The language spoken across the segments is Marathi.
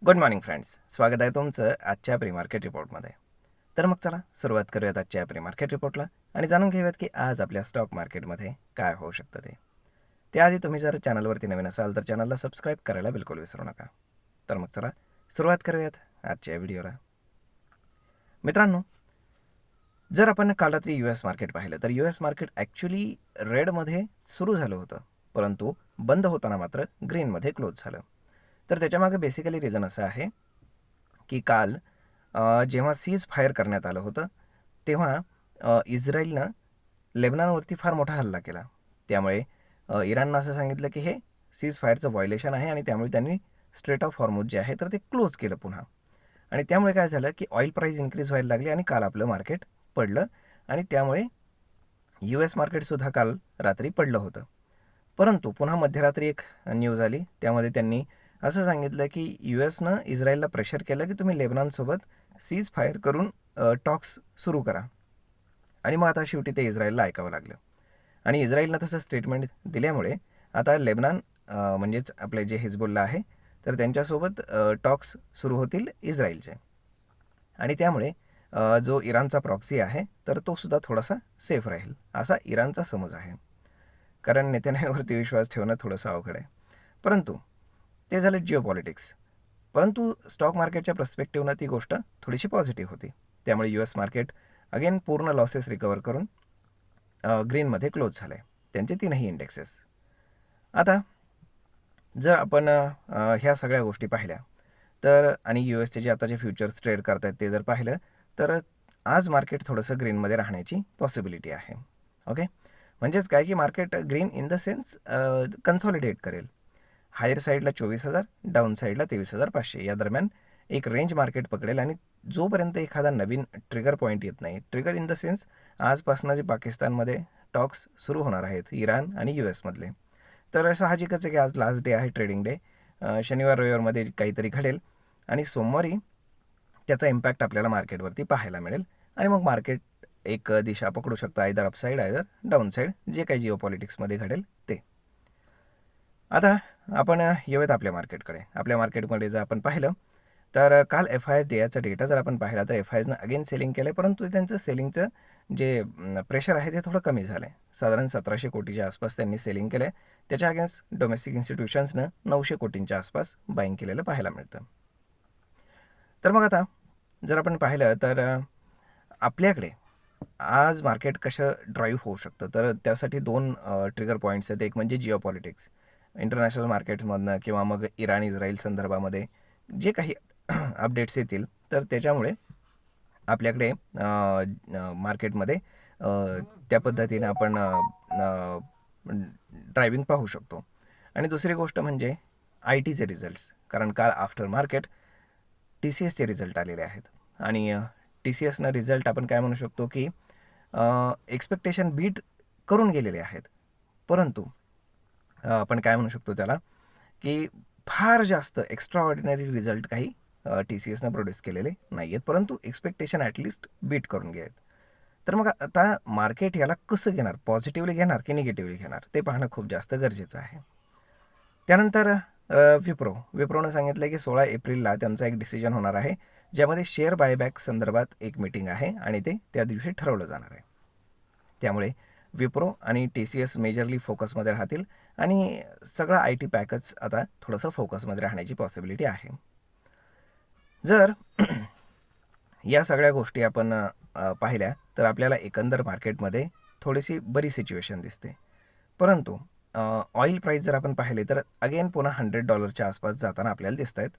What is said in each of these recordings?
गुड मॉर्निंग फ्रेंड्स, स्वागत आहे तुमचं आजच्या प्री मार्केट रिपोर्टमध्ये. तर मग चला सुरुवात करूयात आजच्या प्री मार्केट रिपोर्टला आणि जाणून घेऊयात की आज आपल्या स्टॉक मार्केटमध्ये काय होऊ शकतं ते. त्याआधी तुम्ही जर चॅनलवरती नवीन असाल तर चॅनलला सबस्क्राईब करायला बिलकुल विसरू नका. तर मग चला सुरुवात करूयात आजच्या व्हिडिओला. मित्रांनो, जर आपण काल रात्री US मार्केट पाहिलं तर US मार्केट ॲक्च्युली रेडमध्ये सुरू झालं होतं, परंतु बंद होताना मात्र ग्रीनमध्ये क्लोज झालं. तर त्याच्यामागे बेसिकली रिझन असं आहे की काल जेव्हा सीज फायर करण्यात आलं होतं तेव्हा इस्रायलनं लेबनॉनवरती फार मोठा हल्ला केला. त्यामुळे इराणनं असं सांगितलं की हे सीज फायरचं व्हायोलेशन आहे आणि त्यामुळे त्यांनी स्ट्रेट ऑफ हॉर्मुझ जे आहे तर ते क्लोज केलं पुन्हा. आणि त्यामुळे काय झालं की ऑइल प्राईस इन्क्रीज व्हायला लागली आणि काल आपलं मार्केट पडलं आणि त्यामुळे US मार्केटसुद्धा काल रात्री पडलं होतं. परंतु पुन्हा मध्यरात्री एक न्यूज आली, त्यामध्ये त्यांनी असं सांगितलं की USनं इस्रायलला प्रेशर केलं की तुम्ही लेबनॉनसोबत सीज फायर करून टॉक्स सुरू करा. आणि मग आता शेवटी ते इस्रायलला ऐकावं लागलं आणि इस्रायलनं तसं स्टेटमेंट दिल्यामुळे आता लेबनॉन म्हणजेच आपले जे हिजबुल्ला आहे तर त्यांच्यासोबत टॉक्स सुरू होतील इस्रायलचे. आणि त्यामुळे जो इराणचा प्रॉक्सी आहे तर तो सुद्धा थोडासा सेफ राहील असा इराणचा समज आहे. कारण नेत्यानेवरती विश्वास ठेवणं थोडंसं अवघड आहे. परंतु ते झालं जिओ पॉलिटिक्स. परंतु स्टॉक मार्केटच्या पर्स्पेक्टिव्हनं ती गोष्ट थोडीशी पॉझिटिव्ह होती. त्यामुळे US मार्केट अगेन पूर्ण लॉसेस रिकवर करून ग्रीनमध्ये क्लोज झालं आहे त्यांचे तीनही इंडेक्सेस. आता जर आपण ह्या सगळ्या गोष्टी पाहिल्या तर आणि USचे जे आता जे फ्युचर्स ट्रेड करत आहेत ते जर पाहिलं तर आज मार्केट थोडंसं ग्रीनमध्ये राहण्याची पॉसिबिलिटी आहे. ओके, म्हणजेच काय की market green in the sense consolidate करेल. हायर साईडला 24,000, डाऊन साईडला 23,500 या दरम्यान एक रेंज मार्केट पकडेल. आणि जोपर्यंत एखादा नवीन ट्रिगर पॉईंट येत नाही, ट्रिगर इन द सेन्स आजपासून जे पाकिस्तानमध्ये टॉक्स सुरू होणार आहेत इराण आणि USमधले, तर साहजिकच आहे की आज लास्ट डे आहे ट्रेडिंग डे. शनिवार रविवारमध्ये काहीतरी घडेल आणि सोमवारी त्याचा इम्पॅक्ट आपल्याला मार्केटवरती पाहायला मिळेल आणि मग मार्केट एक दिशा पकडू शकतं, either upside either down side, जे काही जिओ पॉलिटिक्समध्ये घडेल ते. आता आपण येऊयात आपल्या मार्केटकडे. आपल्या मार्केटमध्ये जर आपण पाहिलं तर काल FIS डेचा डेटा जर आपण पाहिला तर FISनं अगेन सेलिंग केलं आहे, परंतु त्यांचं सेलिंगचं जे प्रेशर आहे ते थोडं कमी झालं आहे. साधारण 1,700 कोटीच्या आसपास त्यांनी सेलिंग केलं आहे. त्याच्या अगेन्स्ट डोमेस्टिक इन्स्टिट्यूशन्सनं 900 कोटींच्या आसपास बाईंग केलेलं पाहायला मिळतं. तर मग आता जर आपण पाहिलं तर आपल्याकडे आज मार्केट कसं ड्राईव्ह होऊ शकतं, तर त्यासाठी दोन ट्रिगर पॉईंट्स आहेत. एक म्हणजे जिओ पॉलिटिक्स, इंटरनॅशनल मार्केट्समधनं किंवा मग इराण इस्रायल संदर्भामध्ये जे काही अपडेट्स येतील तर त्याच्यामुळे आपल्याकडे मार्केटमध्ये त्या पद्धतीने आपण ड्रायव्हिंग पाहू शकतो. आणि दुसरी गोष्ट म्हणजे ITचे रिझल्ट्स, कारण काल आफ्टर मार्केट TCSचे रिझल्ट आलेले आहेत आणि TCSनं रिझल्ट आपण काय म्हणू शकतो की एक्सपेक्टेशन बीट करून गेलेले आहेत. परंतु आपण काय म्हणू शकतो त्याला की फार जास्त एक्स्ट्रा ऑर्डिनरी रिझल्ट काही TCSनं प्रोड्यूस केलेले नाही आहेत, परंतु एक्सपेक्टेशन ॲटलिस्ट बीट करून घे आहेत. तर मग आता मार्केट याला कसं घेणार, पॉझिटिव्हली घेणार की निगेटिव्हली घेणार ते पाहणं खूप जास्त गरजेचं आहे. त्यानंतर विप्रोनं सांगितलं की 16 एप्रिलला त्यांचा एक डिसिजन होणार आहे, ज्यामध्ये शेअर बायबॅक संदर्भात एक मीटिंग आहे आणि ते त्या दिवशी ठरवलं जाणार आहे. त्यामुळे विप्रो आणि TCS मेजरली फोकसमध्ये राहतील आणि सगळा IT पॅकच आता थोडंसं फोकसमध्ये राहण्याची पॉसिबिलिटी आहे. जर या सगळ्या गोष्टी आपण पाहिल्या तर आपल्याला एकंदर मार्केटमध्ये थोडीशी बरी सिच्युएशन दिसते. परंतु ऑइल प्राईस जर आपण पाहिले तर अगेन पुन्हा $100च्या आसपास जाताना आपल्याला दिसत आहेत.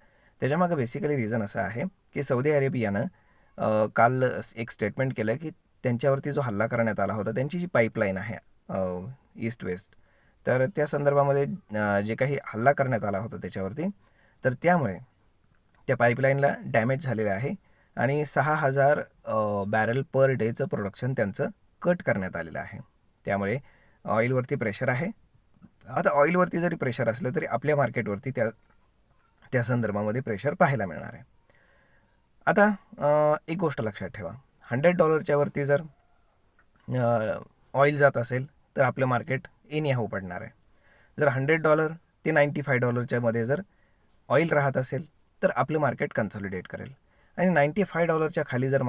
त्याच्यामागं बेसिकली रिझन असं आहे की सौदी अरेबियानं काल एक स्टेटमेंट केलं की त्यांच्यावरती जो हल्ला करण्यात आला होता, त्यांची जी पाईपलाईन आहे ईस्ट वेस्ट, तर त्या संदर्भामध्ये जे काही हल्ला करण्यात आला होता त्याच्यावरती, तर त्यामुळे त्या पाईपलाईनला डॅमेज झालेलं आहे आणि 6,000 बॅरल पर डेचं प्रोडक्शन त्यांचं कट करण्यात आलेलं आहे. त्यामुळे ऑइलवरती प्रेशर आहे. आता ऑइलवरती जरी प्रेशर असलं तरी आपल्या मार्केटवरती त्या संदर्भामध्ये प्रेशर पाहायला मिळणार आहे. आता एक गोष्ट लक्षात ठेवा, $100च्या वरती जर ऑइल जात असेल तर आपलं मार्केट एनिहाऊ पडणार आहे. जर $100 ते $95च्या मध्ये जर ऑइल राहत असेल तर आपलं मार्केट कन्सॉलिडेट करेल आणि $95 खाली जर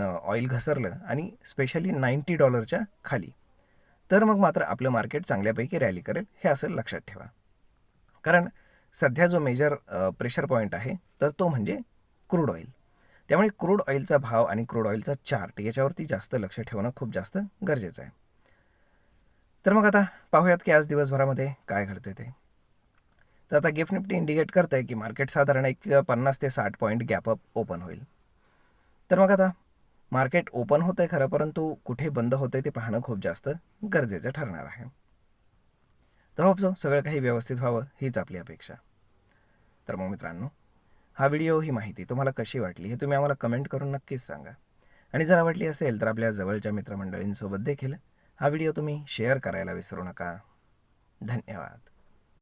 ऑइल घसरलं आणि स्पेशली $90 खाली, तर मग मात्र आपलं मार्केट चांगल्यापैकी रॅली करेल, हे असं लक्षात ठेवा. कारण सध्या जो मेजर प्रेशर पॉईंट आहे तर तो म्हणजे क्रूड ऑइल. त्यामुळे क्रूड ऑइलचा भाव आणि क्रूड ऑइलचा चार्ट याच्यावरती जास्त लक्ष ठेवणं खूप जास्त गरजेचं आहे. तर मग आता पाहूयात की आज दिवसभरामध्ये काय घडते ते. तर आता गिफ्ट निफ्टी इंडिकेट करत आहे की मार्केट साधारण एक 50 ते 60 पॉईंट गॅपअप ओपन होईल. तर मग आता मार्केट ओपन होतं आहे खरं, परंतु कुठे बंद होतं आहे ते पाहणं खूप जास्त गरजेचं ठरणार आहे. तर होप सो सगळं काही व्यवस्थित व्हावं हीच आपली अपेक्षा. तर मग मित्रांनो, हा व्हिडिओ ही माहिती तुम्हाला कशी वाटली हे तुम्ही आम्हाला कमेंट करून नक्कीच सांगा. आणि जर आवडली असेल तर आपल्या जवळच्या मित्रमंडळींसोबत देखील हा व्हिडिओ तुम्ही शेअर करायला विसरू नका. धन्यवाद.